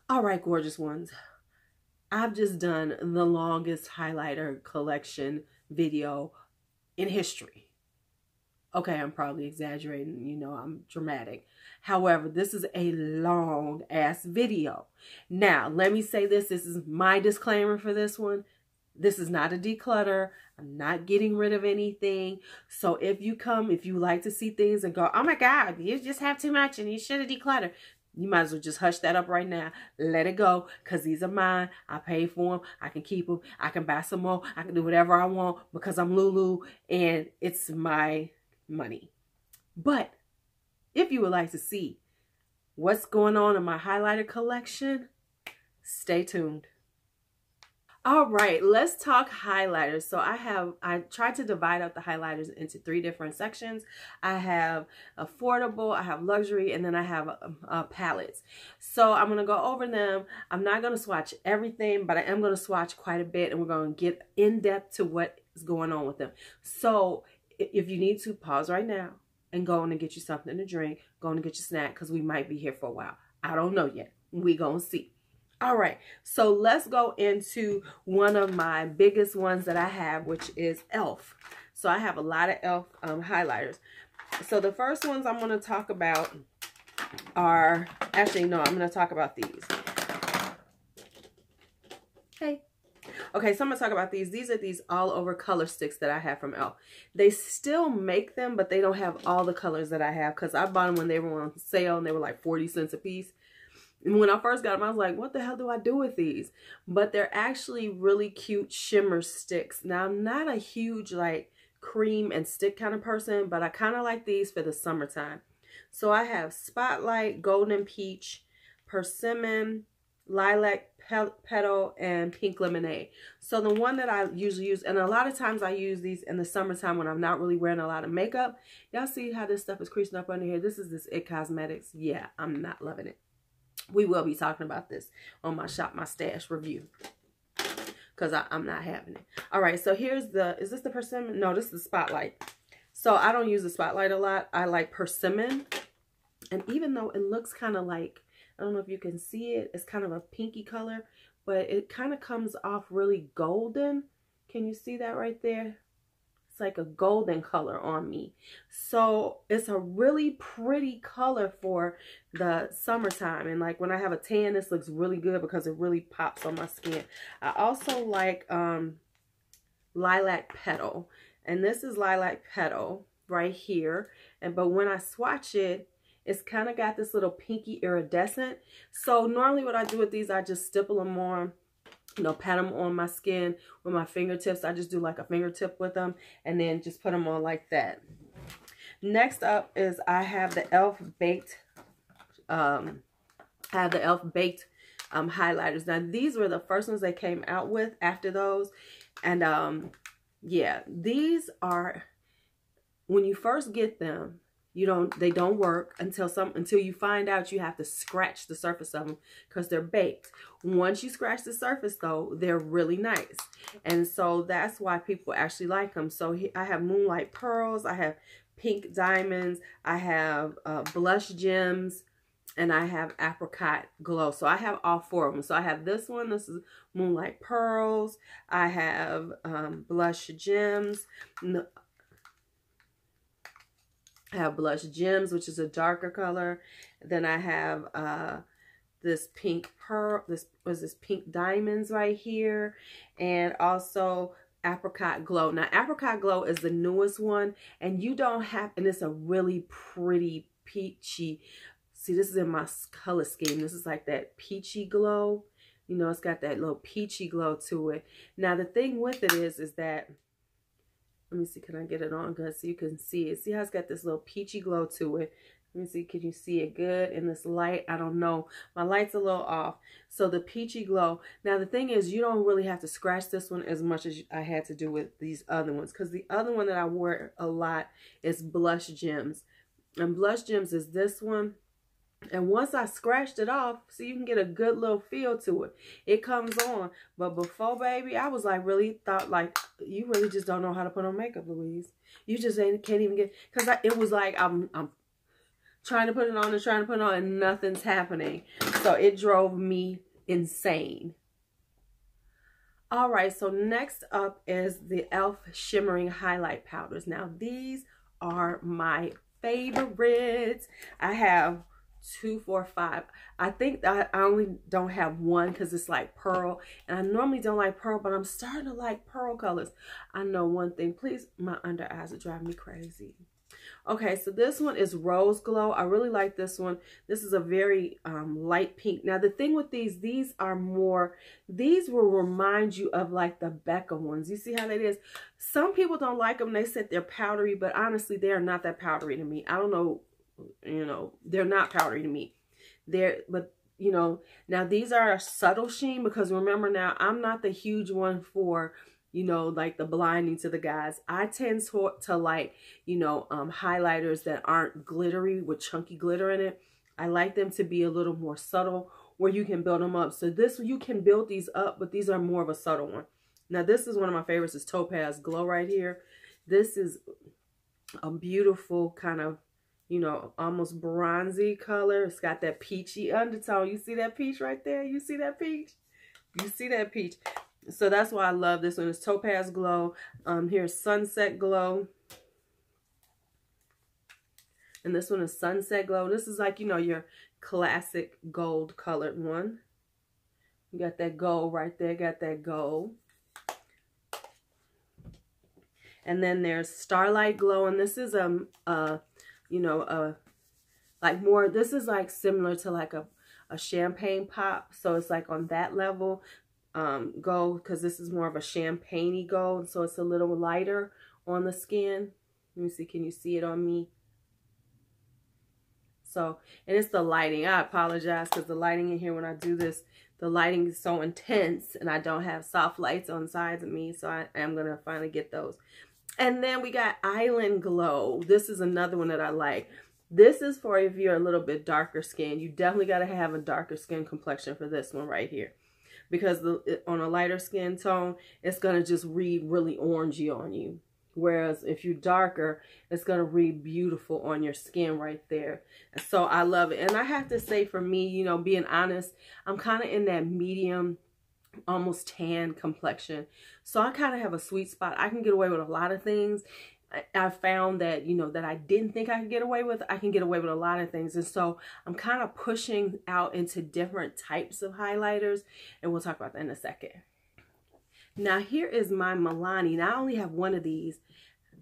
All right, gorgeous ones. I've just done the longest highlighter collection video in history. Okay, I'm probably exaggerating, you know, I'm dramatic. However, this is a long ass video. Now, let me say this is my disclaimer for this one. This is not a declutter. I'm not getting rid of anything. So if you like to see things and go, oh my God, you just have too much and you should have decluttered, you might as well just hush that up right now. Let it go, because these are mine. I paid for them. I can keep them. I can buy some more. I can do whatever I want because I'm LuuLuu and it's my money. But if you would like to see what's going on in my highlighter collection, stay tuned. All right, let's talk highlighters. So I tried to divide up the highlighters into 3 different sections. I have affordable, I have luxury, and then I have palettes. So I'm going to go over them. I'm not going to swatch everything, but I am going to swatch quite a bit, and we're going to get in depth to what is going on with them. So if you need to, pause right now and go on and get you something to drink. Go on and get your snack, because we might be here for a while. I don't know yet. We gonna see. All right, so let's go into one of my biggest ones that I have, which is e.l.f. So I have a lot of e.l.f. highlighters. So the first ones I'm going to talk about are, actually, no, I'm going to talk about these. Hey. Okay, so I'm going to talk about these. These are these all over color sticks that I have from e.l.f. They still make them, but they don't have all the colors that I have, because I bought them when they were on sale and they were like 40 cents a piece. And when I first got them, I was like, what the hell do I do with these? But they're actually really cute shimmer sticks. Now, I'm not a huge like cream and stick kind of person, but I kind of like these for the summertime. So I have Spotlight, Golden Peach, Persimmon, Lilac Petal, and Pink Lemonade. So the one that I usually use, and a lot of times I use these in the summertime when I'm not really wearing a lot of makeup. Y'all see how this stuff is creasing up under here? This is this It Cosmetics. Yeah, I'm not loving it. We will be talking about this on my Shop My Stash review, because I'm not having it. All right, so here's the, is this the Persimmon? No, this is the Spotlight. So I don't use the Spotlight a lot. I like Persimmon. And even though it looks kind of like, I don't know if you can see it, it's kind of a pinky color, but it kind of comes off really golden. Can you see that right there? It's like a golden color on me. So it's a really pretty color for the summertime. And like when I have a tan, this looks really good because it really pops on my skin. I also like Lilac Petal. And this is Lilac Petal right here. But when I swatch it, it's kind of got this little pinky iridescent. So normally what I do with these, I just stipple them on, you know, pat them on my skin with my fingertips. I just do like a fingertip with them and then just put them on like that. Next up is I have the e.l.f. Baked, highlighters. Now these were the first ones they came out with after those. And yeah, these are, when you first get them, they don't work until you find out you have to scratch the surface of them because they're baked. Once you scratch the surface though, they're really nice. And so that's why people actually like them. So I have Moonlight Pearls, I have Pink Diamonds, I have Blush Gems, and I have Apricot Glow. So I have all 4 of them. So I have this one, this is Moonlight Pearls, I have Blush Gems, I have Blush Gems, which is a darker color. Then I have this pink pearl, this Pink Diamonds right here, and also Apricot Glow. Now Apricot Glow is the newest one, and you don't have, and it's a really pretty peachy. See, this is in my color scheme. This is like that peachy glow. You know, it's got that little peachy glow to it. Now the thing with it is that, let me see, can I get it on good so you can see it? See how it's got this little peachy glow to it? Let me see, can you see it good in this light? I don't know. My light's a little off. So the peachy glow. Now the thing is, you don't really have to scratch this one as much as I had to do with these other ones. Because the other one that I wear a lot is Blush Gems. And Blush Gems is this one. And once I scratched it off, so you can get a good little feel to it. It comes on. But before, baby, I was like, really thought like, you really just don't know how to put on makeup, Louise. You just can't even get, because it was like, I'm trying to put it on and trying to put it on and nothing's happening. So it drove me insane. All right, so next up is the e.l.f. Shimmering Highlight Powders. Now, these are my favorites. I have 2, 4, 5. I think I only don't have one because it's like pearl. And I normally don't like pearl, but I'm starting to like pearl colors. I know one thing. Please, my under eyes are driving me crazy. Okay, so this one is Rose Glow. I really like this one. This is a very light pink. Now, the thing with these are more, these will remind you of like the Becca ones. You see how that is? Some people don't like them. They said they're powdery, but honestly, they are not that powdery to me. I don't know, you know, they're not powdery to me. But you know, now these are a subtle sheen because remember now, I'm not the huge one for, you know, like the blinding to the guys. I tend to like, you know, highlighters that aren't glittery with chunky glitter in it. I like them to be a little more subtle where you can build them up. So this, you can build these up, but these are more of a subtle one. Now this is one of my favorites, is Topaz Glow right here. This is a beautiful kind of, you know, almost bronzy color. It's got that peachy undertone. You see that peach right there? You see that peach? You see that peach? So that's why I love this one. It's Topaz Glow. Here's Sunset Glow. And this one is Sunset Glow. This is like, you know, your classic gold colored one. You got that gold right there. Got that gold. And then there's Starlight Glow. And this is, you know, like more, this is like similar to like a champagne pop. So it's like on that level. Gold, because this is more of a champagne-y gold, so it's a little lighter on the skin. Let me see, can you see it on me? So, and it's the lighting. I apologize because the lighting in here when I do this, the lighting is so intense and I don't have soft lights on the sides of me, so I am going to finally get those. And then we got Island Glow. This is another one that I like. This is for if you're a little bit darker skin. You definitely got to have a darker skin complexion for this one right here. Because on a lighter skin tone, it's going to just read really orangey on you. Whereas if you're darker, it's going to read beautiful on your skin right there. So I love it. And I have to say for me, you know, being honest, I'm kind of in that medium, almost tan complexion. So I kind of have a sweet spot. I can get away with a lot of things. I found that, you know, that I didn't think I could get away with, I can get away with a lot of things. And so I'm kind of pushing out into different types of highlighters. And we'll talk about that in a second. Now, here is my Milani. Now, I only have one of these.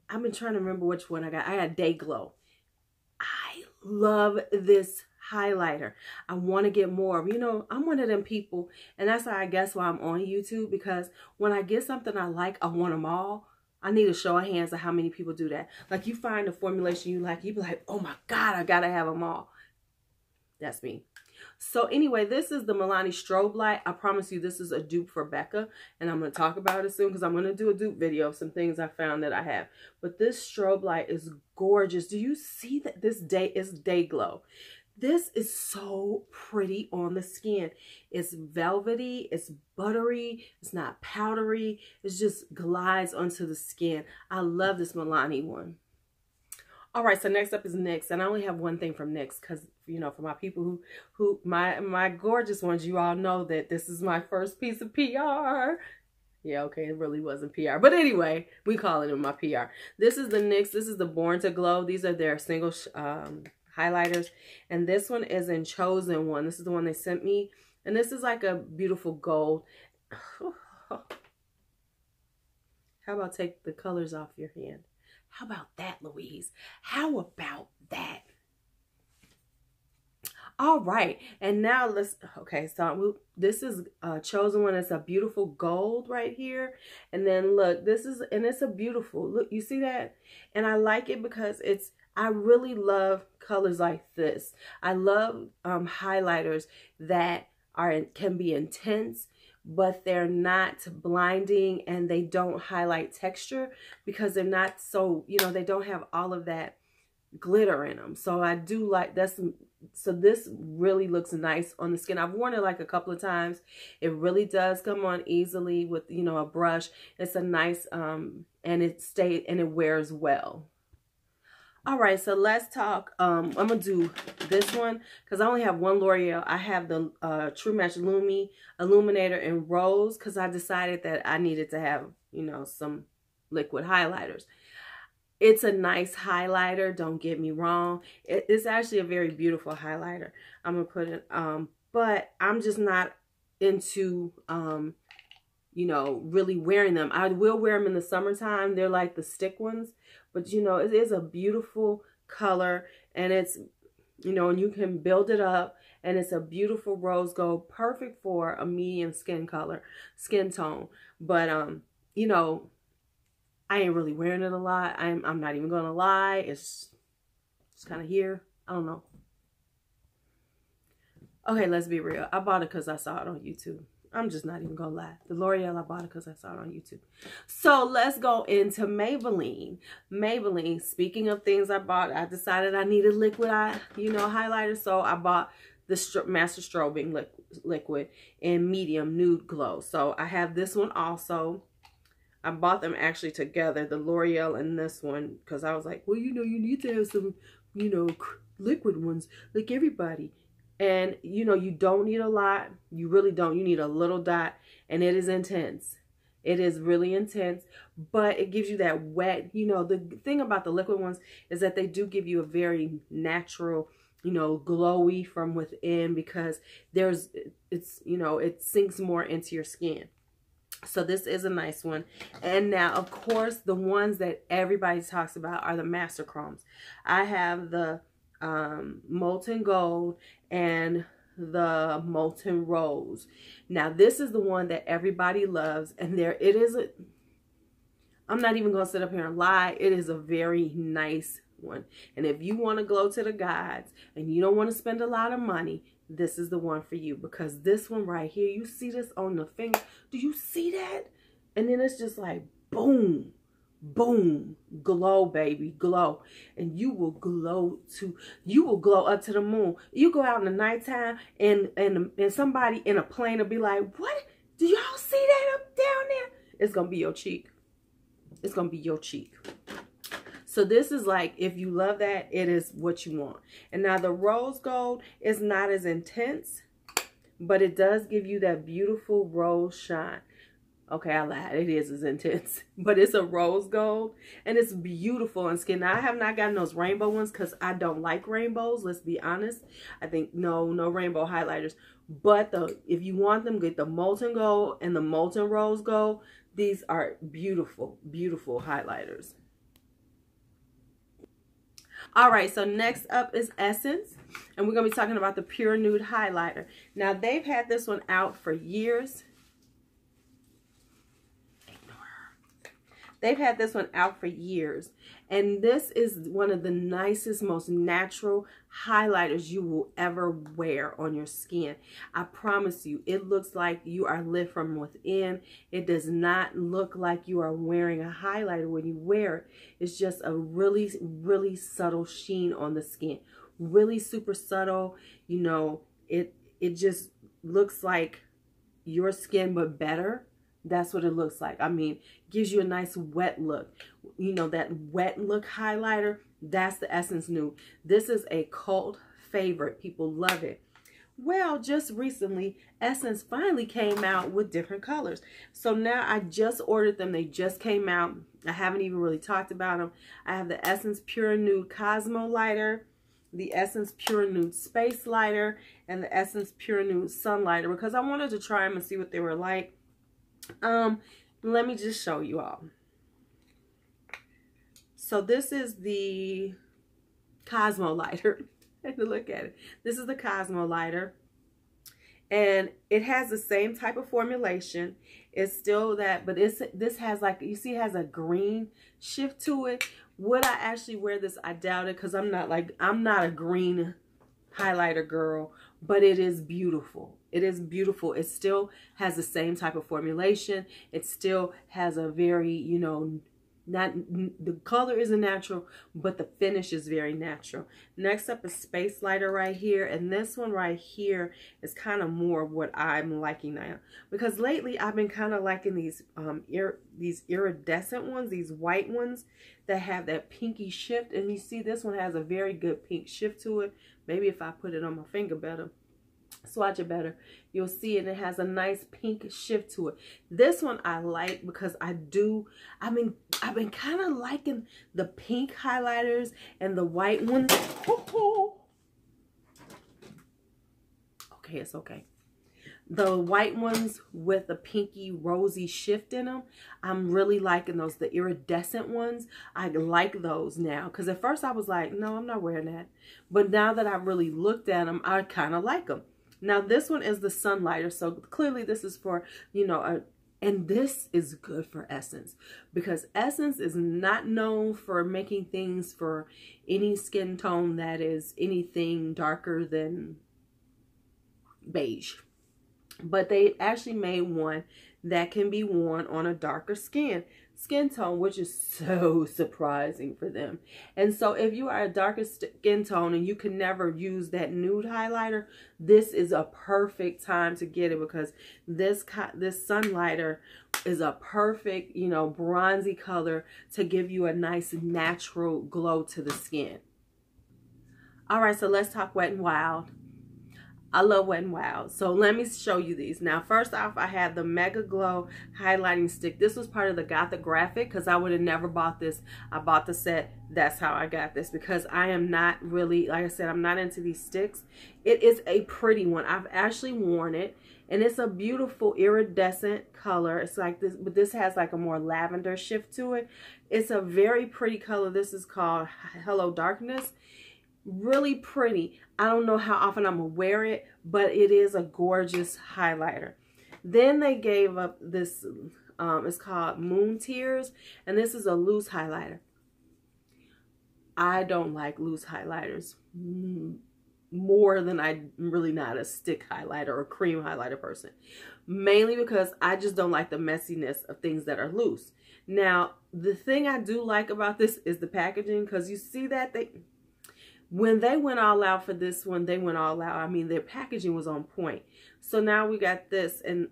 I've been trying to remember which one I got. I got Dayglow. I love this highlighter. I want to get more. You know, I'm one of them people. And that's why I guess why I'm on YouTube. Because when I get something I like, I want them all. I need a show of hands of how many people do that. Like you find a formulation you like, you be like, oh my God, I gotta have them all. That's me. So anyway, this is the Milani Strobelight. I promise you this is a dupe for Becca. And I'm going to talk about it soon because I'm going to do a dupe video of some things I found that I have. But this Strobelight is gorgeous. Do you see that this day is Dayglow? This is so pretty on the skin. It's velvety, it's buttery, it's not powdery. It just glides onto the skin. I love this Milani one. All right, so next up is NYX, and I only have one thing from NYX because, you know, for my people who my gorgeous ones, you all know that this is my first piece of PR. Yeah, okay, it really wasn't PR. But anyway, we call it in my PR. This is the NYX. This is the Born to Glow. These are their single highlighters. And this one is in Chosen One. This is the one they sent me. And this is like a beautiful gold. How about take the colors off your hand? How about that, Louise? How about that? All right, and now let's, okay, so this is Chosen One. It's a beautiful gold right here. And then look, this is, and it's a beautiful, look, you see that? And I like it because it's, I really love colors like this. I love highlighters that can be intense, but they're not blinding and they don't highlight texture because they're not so, you know, they don't have all of that glitter in them. So I do like that's, so this really looks nice on the skin. I've worn it like a couple of times. It really does come on easily with, you know, a brush. It's a nice and it wears well. All right, so let's talk. I'm gonna do this one because I only have one L'Oreal. I have the True Match Lumi Illuminator in Rose because I decided that I needed to have, you know, some liquid highlighters. It's a nice highlighter, don't get me wrong. It's actually a very beautiful highlighter. I'm gonna put it, but I'm just not into, you know, really wearing them. I will wear them in the summertime. They're like the stick ones. But, you know, it is a beautiful color, and it's, you know, and you can build it up, and it's a beautiful rose gold, perfect for a medium skin tone. But, you know, I ain't really wearing it a lot. I'm not even going to lie. It's kind of here. I don't know. Okay, let's be real. I bought it because I saw it on YouTube. I'm just not even gonna lie. The L'Oreal, I bought it because I saw it on YouTube. So let's go into Maybelline. Maybelline, speaking of things I bought, I decided I needed liquid highlighter. So I bought the Master Strobing liquid in medium nude glow. So I have this one also. I bought them actually together, the L'Oreal and this one, because I was like, well, you know, you need to have some, you know, liquid ones like everybody. And, you know, you don't need a lot. You really don't. You need a little dot. And it is intense. It is really intense. But it gives you that wet. You know, the thing about the liquid ones is that they do give you a very natural, you know, glowy from within. Because you know, it sinks more into your skin. So this is a nice one. And now, of course, the ones that everybody talks about are the Masterchromes. I have the Molten Gold and the Molten Rose. Now this is the one that everybody loves, and I'm not even gonna sit up here and lie, it is a very nice one. And if you want to glow to the gods and you don't want to spend a lot of money, this is the one for you, because this one right here, you see this on the finger, do you see that? And then it's just like boom, boom, glow, baby, glow. And you will glow up to the moon. You go out in the nighttime and somebody in a plane will be like, what? Do y'all see that up down there? It's gonna be your cheek. It's gonna be your cheek. So this is like, if you love that, it is what you want. And now the rose gold is not as intense, but it does give you that beautiful rose shine. Okay, I lied. It is as intense. But it's a rose gold. And it's beautiful in skin. Now, I have not gotten those rainbow ones because I don't like rainbows. Let's be honest. I think no rainbow highlighters. But if you want them, get the Molten Gold and the Molten Rose Gold. These are beautiful, beautiful highlighters. All right, so next up is Essence. And we're going to be talking about the Pure Nude Highlighter. Now, they've had this one out for years. They've had this one out for years, and this is one of the nicest, most natural highlighters you will ever wear on your skin. I promise you, it looks like you are lit from within. It does not look like you are wearing a highlighter when you wear it. It's just a really, really subtle sheen on the skin. Really super subtle. You know, it just looks like your skin, but better. That's what it looks like. I mean, gives you a nice wet look. You know, that wet look highlighter, that's the Essence Nude. This is a cult favorite. People love it. Well, just recently, Essence finally came out with different colors. So now I just ordered them. They just came out. I haven't even really talked about them. I have the Essence Pure Nude Cosmolighter, the Essence Pure Nude Spacelighter, and the Essence Pure Nude Sunlighter, because I wanted to try them and see what they were like. Let me just show you all. So this is the Cosmolighter. Take a look at it. This is the Cosmolighter, and it has the same type of formulation. It's still that, but this has, like, you see, it has a green shift to it. Would I actually wear this? I doubt it, because I'm not a green highlighter girl, but it is beautiful. It is beautiful. It still has the same type of formulation. It still has a very, you know, Not the color isn't natural, but the finish is very natural. Next up is Spacelighter right here, and this one right here is kind of more of what I'm liking now, because lately I've been kind of liking these iridescent ones, these white ones that have that pinky shift. And you see this one has a very good pink shift to it. Maybe if I put it on my finger better, swatch it better, you'll see it. It has a nice pink shift to it. This one I like because I've been kind of liking the pink highlighters and the white ones. Okay, it's okay. The white ones with the pinky rosy shift in them, I'm really liking those. The iridescent ones, I like those now. Because at first I was like, no, I'm not wearing that. But now that I've really looked at them, I kind of like them. Now this one is the Sunlighter. So clearly this is for, you know, and this is good for Essence. Because Essence is not known for making things for any skin tone that is anything darker than beige. But they actually made one that can be worn on a darker skin tone, which is so surprising for them. And so if you are a darker skin tone and you can never use that nude highlighter, this is a perfect time to get it, because this Sunlighter is a perfect, you know, bronzy color to give you a nice natural glow to the skin. All right, so let's talk Wet n Wild. I love Wet n Wild. So let me show you these. Now, first off, I have the Megaglo highlighting stick. This was part of the Gothic graphic, because I would have never bought this. I bought the set. That's how I got this, because I am not really, like I said, I'm not into these sticks. It is a pretty one. I've actually worn it, and it's a beautiful iridescent color. It's like this, but this has like a more lavender shift to it. It's a very pretty color. This is called Hello Darkness. Really pretty. I don't know how often I'm gonna wear it, but it is a gorgeous highlighter. Then they gave up this, it's called Moon Tears, and this is a loose highlighter. I don't like loose highlighters more than I'm really not a stick highlighter or cream highlighter person. Mainly because I just don't like the messiness of things that are loose. Now, the thing I do like about this is the packaging, because you see that when they went all out for this one, they went all out. I mean, their packaging was on point. So now we got this. And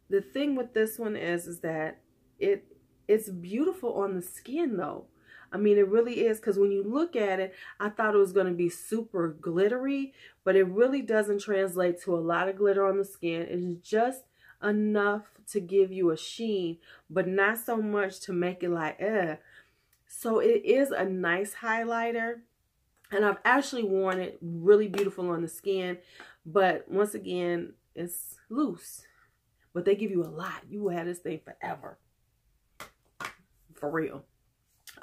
the thing with this one is that it's beautiful on the skin, though. I mean, it really is, because when you look at it, I thought it was going to be super glittery, but it really doesn't translate to a lot of glitter on the skin. It's just enough to give you a sheen, but not so much to make it like, So it is a nice highlighter. And I've actually worn it, really beautiful on the skin. But once again, it's loose. But they give you a lot. You will have this thing forever. For real.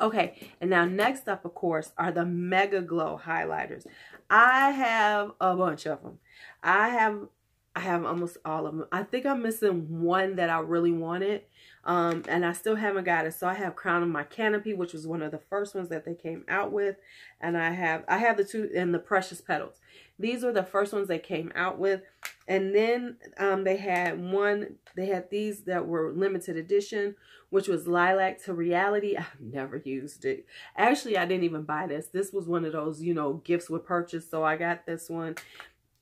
Okay, and now next up, of course, are the Megaglo highlighters. I have a bunch of them. I have almost all of them. I think I'm missing one that I really wanted. And I still haven't got it. So I have Crown of My Canopy, which was one of the first ones that they came out with. And I have the two, and the Precious Petals. These were the first ones they came out with. And then they had these that were limited edition, which was Lilac to Reality. I've never used it. Actually, I didn't even buy this. This was one of those, you know, gifts with purchase. So I got this one.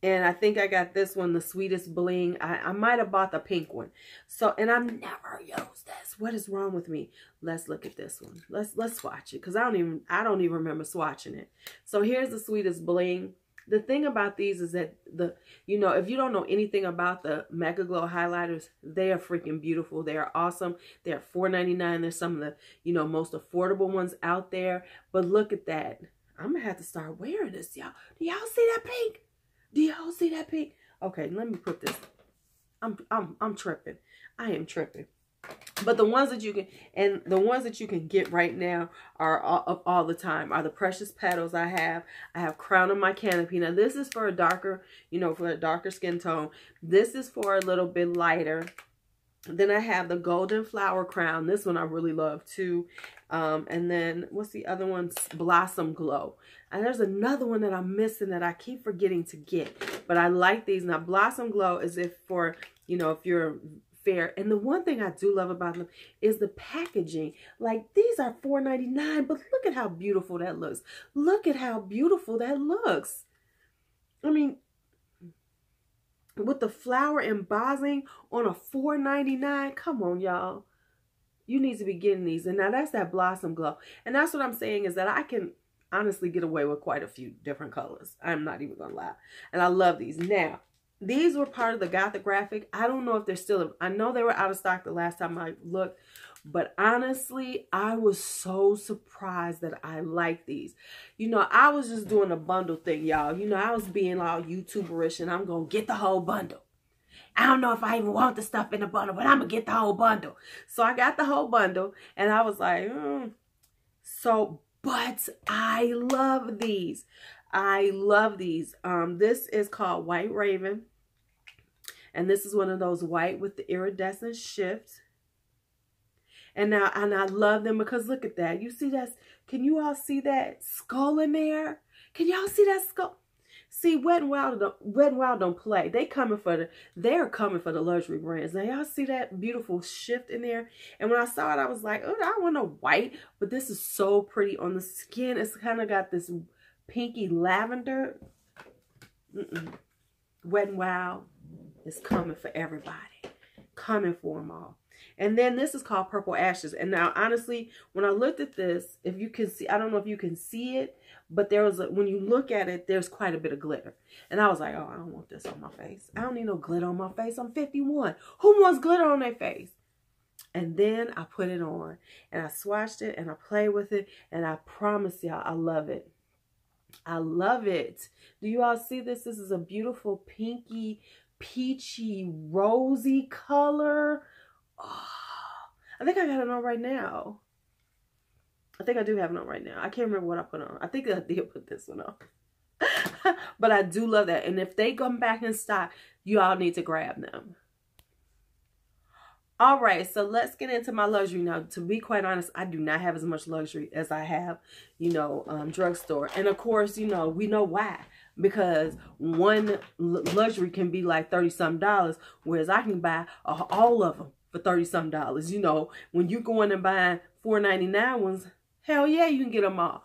And I think I got this one, the Sweetest Bling. I might have bought the pink one. So, and I've never used this. What is wrong with me? Let's look at this one. Let's swatch it, because I don't even remember swatching it. So here's the Sweetest Bling. The thing about these is that you know, if you don't know anything about the Megaglo highlighters, they are freaking beautiful. They are awesome. They're $4.99. They're some of the, you know, most affordable ones out there. But look at that. I'm gonna have to start wearing this, y'all. Do y'all see that pink? Do y'all see that pink? Okay, let me put this. I'm tripping. I am tripping. But the ones that you can, and the ones that you can get right now are all the time, are the Precious Petals I have Crown of My Canopy. Now this is for a darker, you know, for a darker skin tone. This is for a little bit lighter. Then I have the Golden Flower Crown. This one I really love too. And then what's the other one? Blossom Glow. And there's another one that I'm missing that I keep forgetting to get. But I like these. Now Blossom Glow is if for, you know, if you're fair. And the one thing I do love about them is the packaging. Like, these are $4.99, but look at how beautiful that looks. Look at how beautiful that looks. I mean, with the flower embossing on a $4.99, come on, y'all. You need to be getting these. And now that's that Blossom Glow. And that's what I'm saying, is that I can honestly get away with quite a few different colors. I'm not even gonna lie. And I love these. Now, these were part of the Gothic Graphic. I don't know if they're still, I know they were out of stock the last time I looked, but honestly, I was so surprised that I like these. You know, I was just doing a bundle thing, y'all. You know, I was being all YouTuberish, and I'm gonna get the whole bundle. I don't know if I even want the stuff in the bundle, but I'm gonna get the whole bundle. So I got the whole bundle, and I was like, but I love these. I love these. This is called White Raven. And this is one of those white with the iridescent shift. And I love them because look at that. You see that? Can you all see that skull in there? Can y'all see that skull? See, WetNWild don't play. They're coming for the luxury brands. Now y'all see that beautiful shift in there? And when I saw it, I was like, oh, I want a white, but this is so pretty on the skin. It's kind of got this pinky lavender. WetNWild is coming for everybody. Coming for them all. And then this is called Purple Ashes. And now, honestly, when I looked at this, if you can see, I don't know if you can see it, but there was when you look at it, there's quite a bit of glitter. And I was like, oh, I don't want this on my face. I don't need no glitter on my face. I'm 51. Who wants glitter on their face? And then I put it on, and I swatched it, and I played with it, and I promise y'all, I love it. I love it. Do you all see this? This is a beautiful pinky, peachy, rosy color. Oh, I think I got it on right now. I think I do have it on right now. I can't remember what I put on. I think I did put this one on. But I do love that. And if they come back in stock, you all need to grab them. All right, so let's get into my luxury now. To be quite honest, I do not have as much luxury as I have, you know, drugstore. And of course, you know, we know why. Because one luxury can be like $30-something, whereas I can buy all of them for $30-something. You know, when you go in and buy $4.99 ones, hell yeah, you can get them all.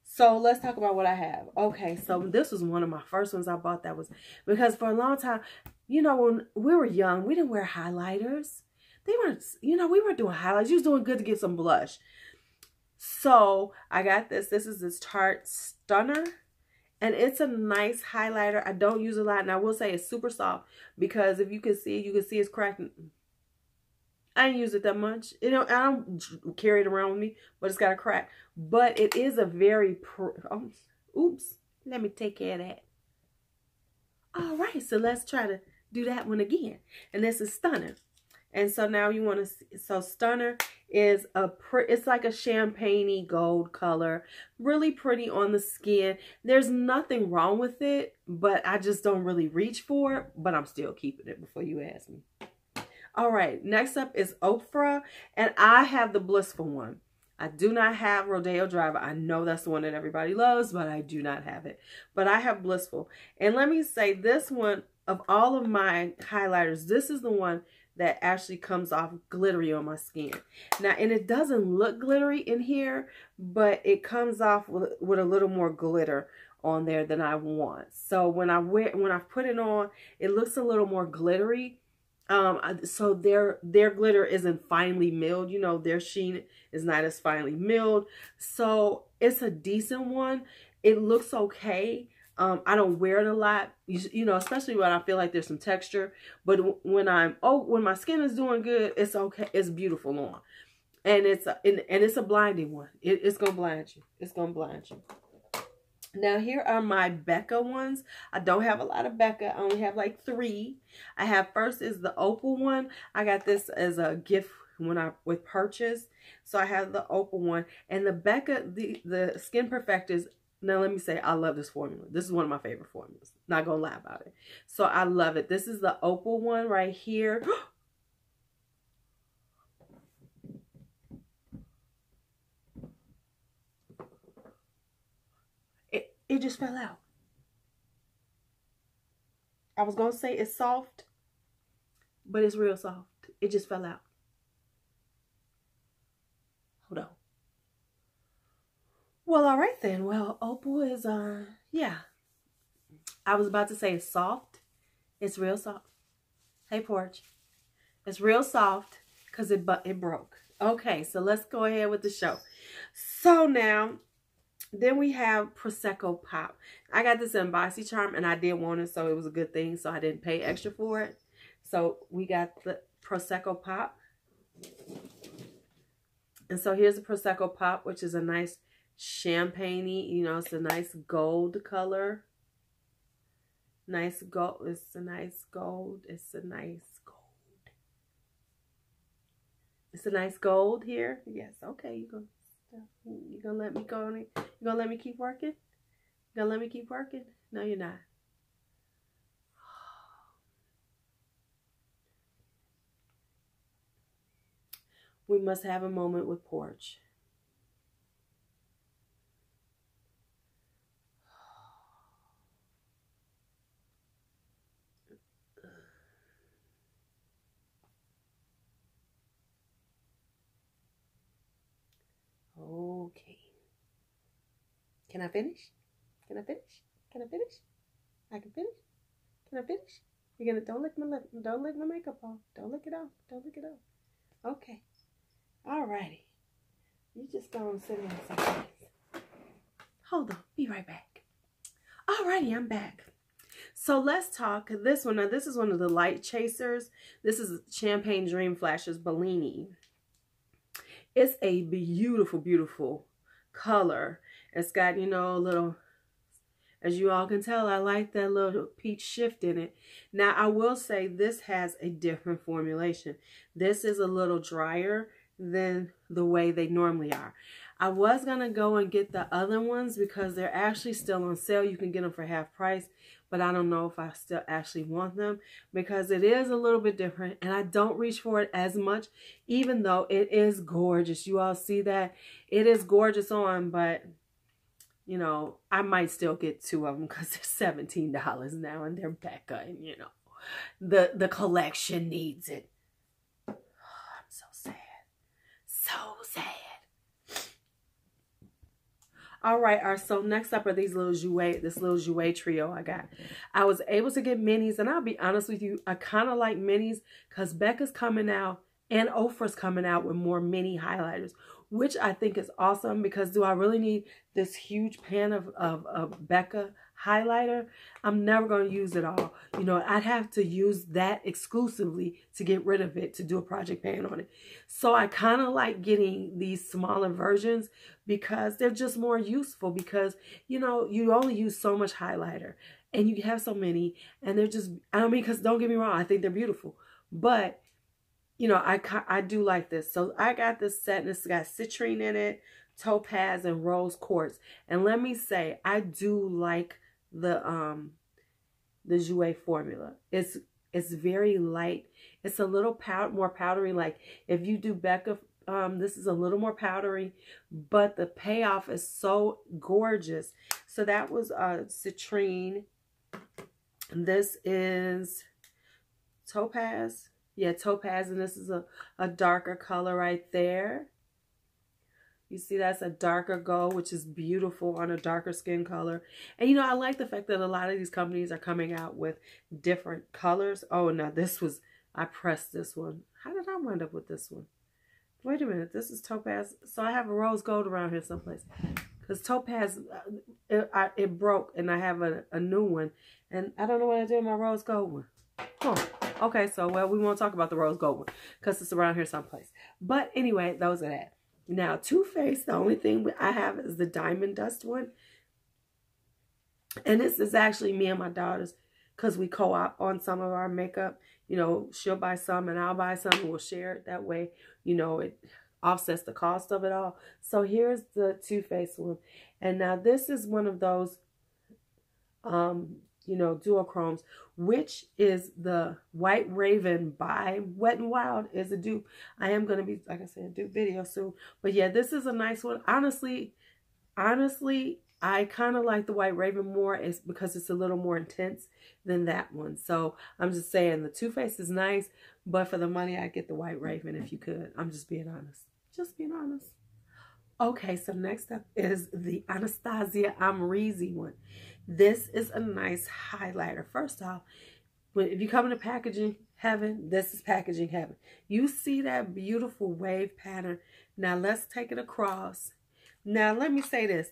So let's talk about what I have. Okay, so this was one of my first ones I bought. That was because for a long time, you know, when we were young, we didn't wear highlighters. They weren't, you know, we weren't doing highlights. You was doing good to get some blush. So I got this. This is this Tarte Stunner. And it's a nice highlighter. I don't use a lot. And I will say it's super soft. Because if you can see it's cracking. I didn't use it that much. You know, I don't carry it around with me. But it's got a crack. But it is a very... oops. Let me take care of that. All right. So let's try to do that one again. And this is Stunner. And so now you want to see, so Stunner is it's like a champagne-y gold color, really pretty on the skin. There's nothing wrong with it, but I just don't really reach for it, but I'm still keeping it before you ask me. All right, next up is Ofra, and I have the Blissful one. I do not have Rodeo Driver. I know that's the one that everybody loves, but I do not have it. But I have Blissful. And let me say, this one, of all of my highlighters, this is the one that actually comes off glittery on my skin. Now, and it doesn't look glittery in here, but it comes off with a little more glitter on there than I want. So when I put it on, it looks a little more glittery. So their glitter isn't finely milled. You know, their sheen is not as finely milled. So it's a decent one. It looks okay. I don't wear it a lot, you know, especially when I feel like there's some texture. But when my skin is doing good, it's okay. It's beautiful on, and it's a blinding one. It's gonna blind you. It's gonna blind you. Now here are my Becca ones. I don't have a lot of Becca. I only have like 3. I have first is the Opal one. I got this as a gift with purchase. So I have the Opal one, and the Becca the Skin Perfectors. Now, let me say, I love this formula. This is one of my favorite formulas. Not going to lie about it. So, I love it. This is the Opal one right here. It just fell out. I was going to say it's soft, but it's real soft. It just fell out. Hold on. Well, all right then. Well, Opal is, yeah. I was about to say it's soft. It's real soft. Hey, Porch. It's real soft because it broke. Okay, so let's go ahead with the show. So now, then we have Prosecco Pop. I got this in BoxyCharm and I did want it, so it was a good thing, so I didn't pay extra for it. So we got the Prosecco Pop. And so here's the Prosecco Pop, which is a nice champagne-y, you know, it's a nice gold color. Nice gold. It's a nice gold. It's a nice gold. It's a nice gold here. Yes. Okay. You gonna let me go on it? You gonna let me keep working? You gonna let me keep working? No, you're not. We must have a moment with Porch. Okay. Can I finish? Can I finish? Can I finish? I can finish. Can I finish? You're gonna don't lick my makeup off. Don't lick it off. Don't lick it off. Okay. Alrighty. You just gonna sit down someplace. Hold on. Be right back. Alrighty, I'm back. So let's talk this one. Now this is one of the light chasers. This is Champagne Dream Flashes Bellini. It's a beautiful, beautiful color. It's got, you know, a little, as you all can tell, I like that little peach shift in it. Now, I will say this has a different formulation. This is a little drier than the way they normally are. I was going to go and get the other ones because they're actually still on sale. You can get them for half price, but I don't know if I still actually want them because it is a little bit different and I don't reach for it as much, even though it is gorgeous. You all see that? It is gorgeous on, but you know, I might still get two of them because they're $17 now and they're Becca and you know, the collection needs it. Oh, I'm so sad. So sad. All right, so next up are these little jouet, this little jouet trio I got. I was able to get minis, and I'll be honest with you, I kind of like minis because Becca's coming out and Ofra's coming out with more mini highlighters, which I think is awesome because do I really need this huge pan of Becca highlighter? I'm never going to use it all. You know, I'd have to use that exclusively to get rid of it, to do a project pan on it. So I kind of like getting these smaller versions because they're just more useful because, you know, you only use so much highlighter and you have so many and they're just, I don't mean, because don't get me wrong, I think they're beautiful, but you know, I do like this. So I got this set and it's got citrine in it, topaz and rose quartz. And let me say, I do like the jouet formula. It's very light. It's a little more powdery. Like if you do Becca, this is a little more powdery, but the payoff is so gorgeous. So that was citrine. This is topaz. Yeah, topaz, and this is a darker color right there. You see that's a darker gold, which is beautiful on a darker skin color. And, you know, I like the fact that a lot of these companies are coming out with different colors. Oh, no, this was, I pressed this one. How did I wind up with this one? Wait a minute, this is topaz. So I have a rose gold around here someplace. Because topaz, it broke, and I have a new one. And I don't know what I did with my rose gold one. Huh. Okay, so, well, we won't talk about the rose gold one because it's around here someplace. But anyway, those are that. Now, Too Faced, the only thing I have is the Diamond Dust one. And this is actually me and my daughters because we co-op on some of our makeup. You know, she'll buy some and I'll buy some and we'll share it that way. You know, it offsets the cost of it all. So here's the Too Faced one. And now this is one of those, you know, duochromes, which is the White Raven by WetNWild is a dupe. I am going to be, like I said, a dupe video soon. But yeah, this is a nice one. Honestly, I kind of like the White Raven more. It's because it's a little more intense than that one. So I'm just saying the Too Faced is nice, But for the money, I get the White Raven if you could. I'm just being honest. Just being honest. Okay, so next up is the Anastasia Amrezy one. This is a nice highlighter. First off, if you come into packaging heaven, this is packaging heaven. You see that beautiful wave pattern. Now let's take it across. Now let me say this.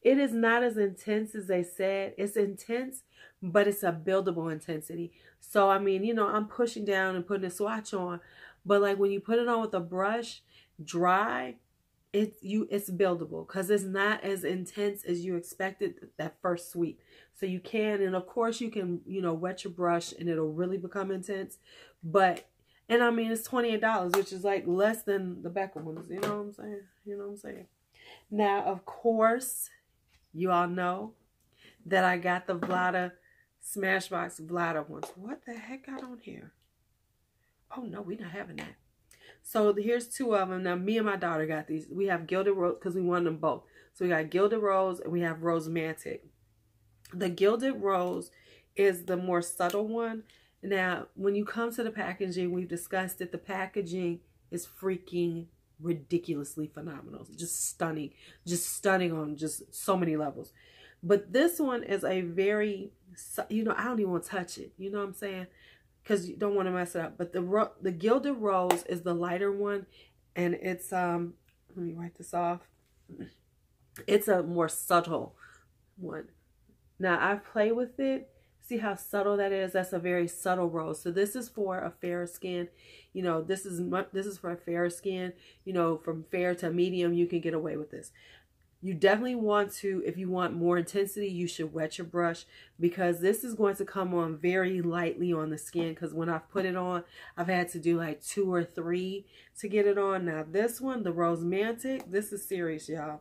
It is not as intense as they said. It's intense, but it's a buildable intensity. So, I mean, you know, I'm pushing down and putting a swatch on. But like when you put it on with a brush, dry, it's buildable because it's not as intense as you expected that first sweep. So you can, and of course you can, you know, wet your brush and it'll really become intense. But, and I mean, it's $28, which is like less than the Becca ones. You know what I'm saying? You know what I'm saying? Now, of course, you all know that I got the Vlada Smashbox Vlada ones. What the heck got on here? Oh no, we're not having that. So here's two of them. Now, me and my daughter got these. We have Gilded Rose because we wanted them both. So we got Gilded Rose and we have Rosemantic. The Gilded Rose is the more subtle one. Now, when you come to the packaging, we've discussed that the packaging is freaking ridiculously phenomenal. Just stunning. Just stunning on just so many levels. But this one is a very, you know, I don't even want to touch it. You know what I'm saying? Because you don't want to mess it up. But the Gilded Rose is the lighter one. And it's, let me wipe this off. It's a more subtle one. Now, I've played with it. See how subtle that is? That's a very subtle rose. So this is for a fairer skin. You know, this is for a fairer skin. You know, from fair to medium, you can get away with this. You definitely want to, if you want more intensity, you should wet your brush because this is going to come on very lightly on the skin because when I've put it on, I've had to do like 2 or 3 to get it on. Now this one, the Rosemantic, this is serious, y'all.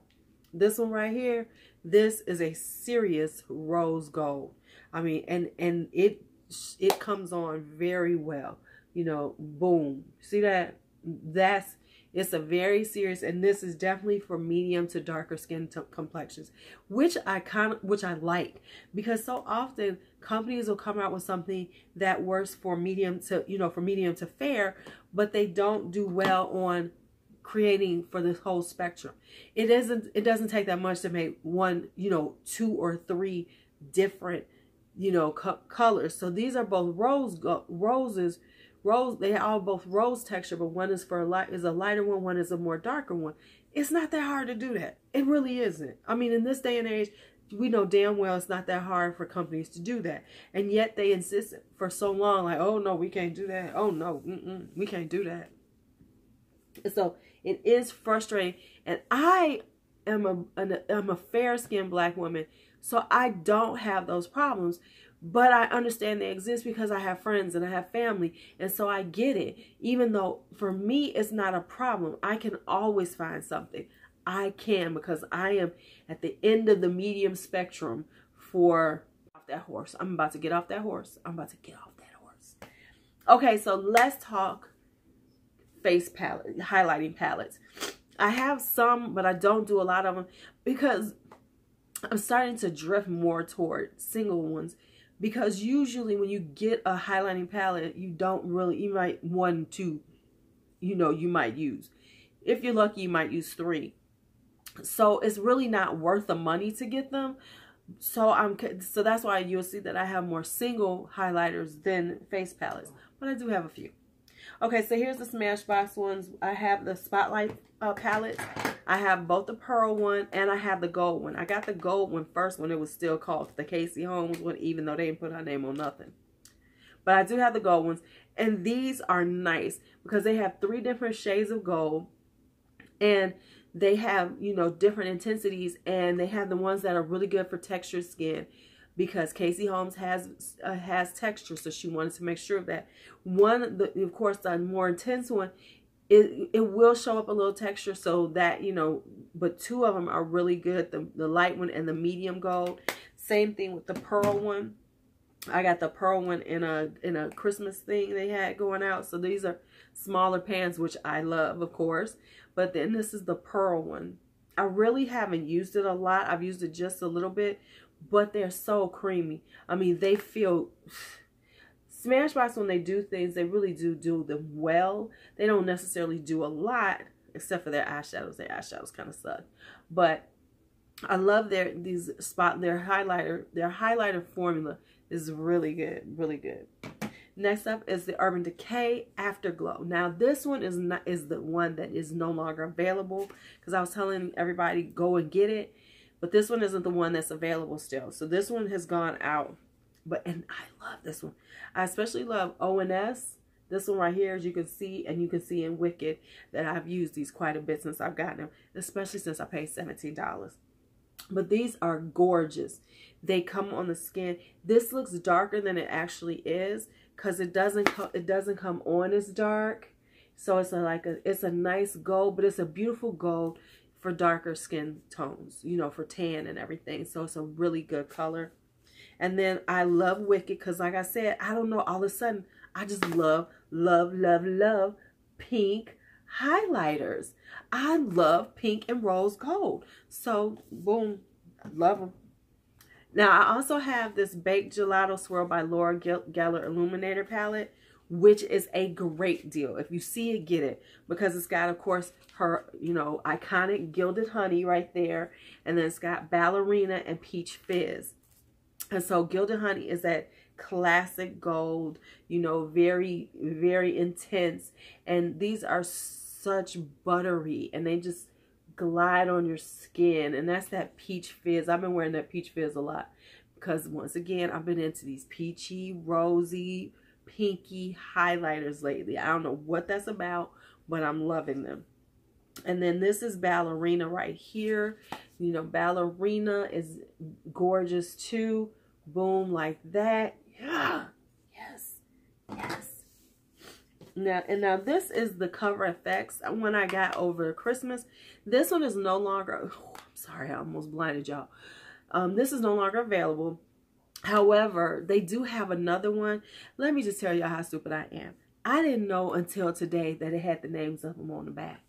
This one right here, this is a serious rose gold. I mean, and it comes on very well. You know, boom. See that? It's a very serious, and this is definitely for medium to darker skin complexions, which I like because so often companies will come out with something that works for medium to, you know, for medium to fair, but they don't do well on creating for this whole spectrum. It doesn't take that much to make one, you know, 2 or 3 different, you know, colors. So these are both roses. They are all both rose texture, but one is for a lighter one is a more darker one. It's not that hard to do that. It really isn't. I mean, in this day and age, we know damn well it's not that hard for companies to do that. And yet they insist for so long, like, oh no, we can't do that. Oh no, we can't do that. So it is frustrating. And I am a fair-skinned black woman, so I don't have those problems. But I understand they exist because I have friends and I have family. And so I get it. Even though for me, it's not a problem. I can always find something. I can because I am at the end of the medium spectrum for off that horse. I'm about to get off that horse. I'm about to get off that horse. Okay, so let's talk face palette, highlighting palettes. I have some, but I don't do a lot of them because I'm starting to drift more toward single ones. Because usually when you get a highlighting palette, you might 1, 2, you know, you might use. If you're lucky, you might use 3. So it's really not worth the money to get them. So that's why you'll see that I have more single highlighters than face palettes. But I do have a few. Okay, so here's the Smashbox ones. I have the Spotlight palettes. I have both the pearl one and I have the gold one. I got the gold one first when it was still called the Casey Holmes one, even though they didn't put her name on nothing. But I do have the gold ones. And these are nice because they have 3 different shades of gold. And they have, you know, different intensities. And they have the ones that are really good for textured skin. Because Casey Holmes has texture, so she wanted to make sure of that. Of course, the more intense one, it will show up a little texture, so that, you know, but 2 of them are really good, the light one and the medium gold. Same thing with the pearl one. I got the pearl one in a Christmas thing they had going out, so these are smaller pans, which I love, of course. But then this is the pearl one. I really haven't used it a lot. I've used it just a little bit. But they're so creamy. I mean, they feel Smashbox, when they do things, they really do them well. They don't necessarily do a lot, except for their eyeshadows. Their eyeshadows kind of suck. But I love their highlighter formula is really good, really good. Next up is the Urban Decay Afterglow. Now this one is the one that is no longer available, because I was telling everybody go and get it, but this one isn't the one that's available still. So this one has gone out, and I love this one. I especially love ONS. This one right here, as you can see, and you can see in Wicked that I've used these quite a bit since I've gotten them, especially since I paid $17. But these are gorgeous. They come on the skin. This looks darker than it actually is, because it doesn't come on as dark. So it's it's a nice gold, but it's a beautiful gold for darker skin tones, you know, for tan and everything. So it's a really good color. And then I love Wicked, because like I said, I don't know, all of a sudden I just love pink highlighters. I love pink and rose gold. So boom, I love them. Now I also have this Baked Gelato Swirl by L'Oreal Illuminator palette, which is a great deal. If you see it, get it, because it's got, of course, her, you know, iconic Gilded Honey right there, and then it's got Ballerina and Peach Fizz. And so Gilded Honey is that classic gold, you know, very, very intense. And these are such buttery, and they just glide on your skin. And that's that Peach Fizz. I've been wearing that Peach Fizz a lot, because once again, I've been into these peachy, rosy, pinky highlighters lately. I don't know what that's about, but I'm loving them. And then this is Ballerina right here. You know, Ballerina is gorgeous too. Boom, like that. Yeah. Yes. Yes. Now this is the Cover FX one I got over Christmas. This one is no longer, oh, I'm sorry, I almost blinded y'all. This is no longer available. However, they do have another one. Let me just tell y'all how stupid I am. I didn't know until today that it had the names of them on the back.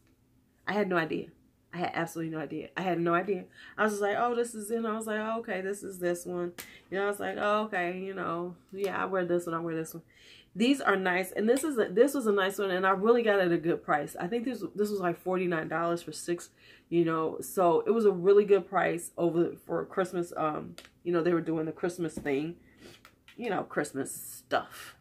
I had no idea. I had absolutely no idea. I had no idea. I was just like, oh, this is, you know, I was like, oh, okay, this is this one. You know, I was like, oh, okay, you know, yeah, I wear this one, I wear this one. These are nice, and this was a nice one, and I really got it at a good price. I think this was like $49 for 6, you know, so it was a really good price for Christmas. You know, they were doing the Christmas thing, you know, Christmas stuff.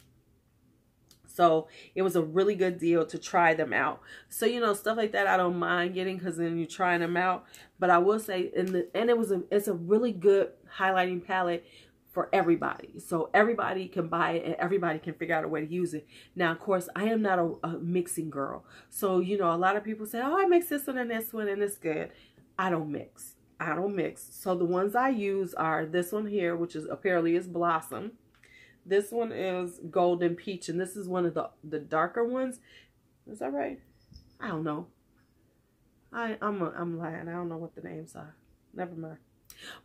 So it was a really good deal to try them out. So, you know, stuff like that I don't mind getting, because then you're trying them out. But I will say, it's a really good highlighting palette for everybody. So everybody can buy it, and everybody can figure out a way to use it. Now, of course, I am not a mixing girl. So, you know, a lot of people say, oh, I mix this one and it's good. I don't mix. I don't mix. So the ones I use are this one here, which is apparently is Blossom. This one is Golden Peach, and this is one of the darker ones. Is that right? I don't know. I'm lying. I don't know what the names are. Never mind.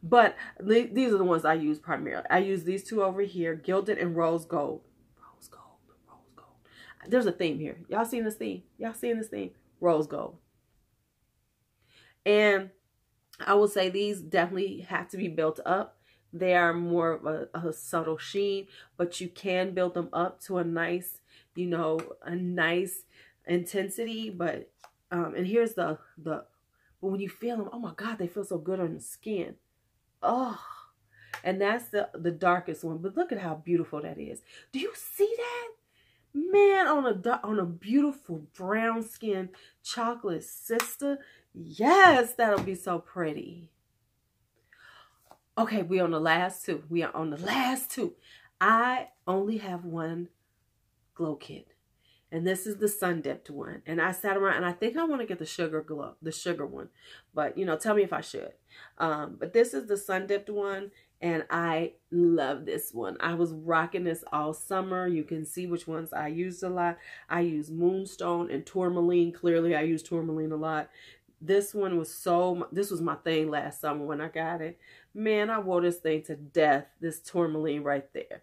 But these are the ones I use primarily. I use these two over here, Gilded and Rose Gold. Rose Gold, Rose Gold. There's a theme here. Y'all seeing this theme? Y'all seeing this theme? Rose Gold. And I will say these definitely have to be built up. They are more of a subtle sheen, but you can build them up to a nice, you know, a nice intensity. But and here's but when you feel them, oh my God, they feel so good on the skin. Oh, and that's the darkest one. But look at how beautiful that is. Do you see that? Man, on a beautiful brown skin chocolate sister. Yes, that'll be so pretty. Okay, we on the last two. We are on the last two. I only have one glow kit, and this is the Sun Dipped one. And I sat around, and I think I want to get the sugar one. But, you know, tell me if I should. But this is the Sun Dipped one, and I love this one. I was rocking this all summer. You can see which ones I used a lot. I used Moonstone and Tourmaline. Clearly, I used Tourmaline a lot. This one was this was my thing last summer when I got it. Man, I wore this thing to death. This Tourmaline right there.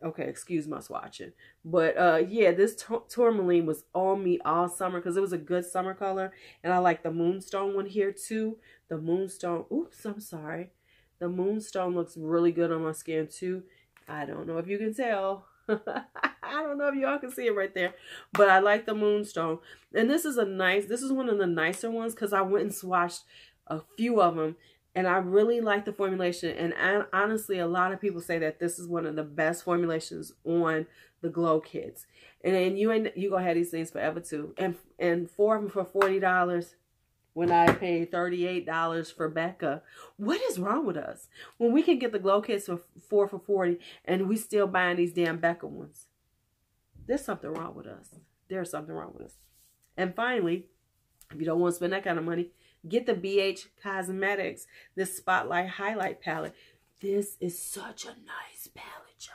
Okay, excuse my swatching. But yeah, this Tourmaline was on me all summer because it was a good summer color. And I like the Moonstone one here too. The Moonstone, oops, I'm sorry. The Moonstone looks really good on my skin too. I don't know if you can tell. I don't know if y'all can see it right there, but I like the Moonstone. And this is one of the nicer ones because I went and swatched a few of them and I really like the formulation. And honestly, a lot of people say that this is one of the best formulations on the Glow kits. And then you gonna have these things forever too. And 4 of them for $40 when I paid $38 for Becca. What is wrong with us? When we can get the Glow kits for 4 for $40 and we still buying these damn Becca ones. There's something wrong with us. There's something wrong with us. And finally, if you don't want to spend that kind of money, get the BH Cosmetics, this Spotlight Highlight Palette. This is such a nice palette, y'all.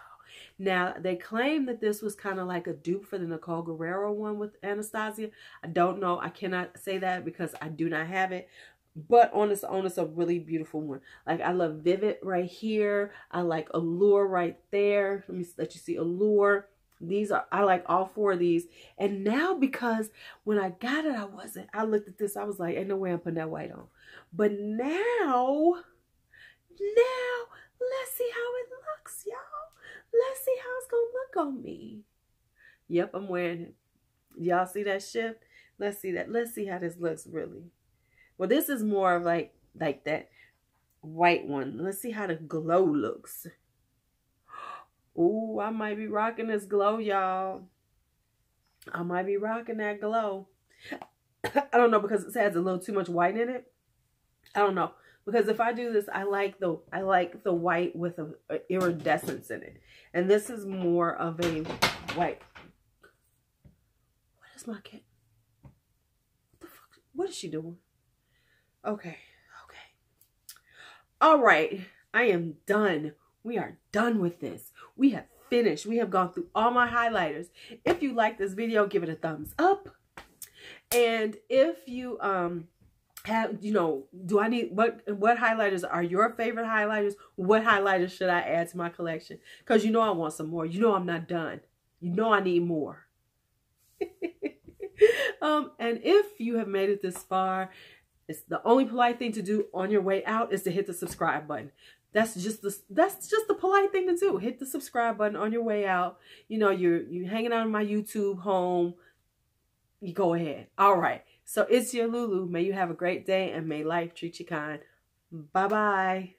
Now, they claim that this was kind of like a dupe for the Nicole Guerrero one with Anastasia. I don't know. I cannot say that because I do not have it. But on its own, it's a really beautiful one. Like, I love Vivid right here. I like Allure right there. Let me let you see Allure. I like all 4 of these. And now, because when I got it, I looked at this, I was like, ain't no way I'm putting that white on. But now, let's see how it looks, y'all. Let's see how it's gonna look on me. Yep, I'm wearing it. Y'all see that shift? Let's see that. Let's see how this looks really. Well, this is more of like that white one. Let's see how the Glow looks. Ooh, I might be rocking this Glow, y'all. I might be rocking that Glow. I don't know because it has a little too much white in it. I don't know. Because if I do this, I like the white with a iridescence in it. And this is more of a white. What is my cat? What the fuck? What is she doing? Okay. All right. I am done. We are done with this. We have finished. We have gone through all my highlighters. If you like this video, give it a thumbs up. And if you have, do I need, what highlighters are your favorite highlighters? What highlighters should I add to my collection? Because I want some more. I'm not done. I need more. And if you have made it this far, it's the only polite thing to do on your way out is to hit the subscribe button. That's just the polite thing to do. Hit the subscribe button on your way out. You're hanging out on my YouTube home. You go ahead. All right. So it's your LuuLuu. May you have a great day and may life treat you kind. Bye-bye.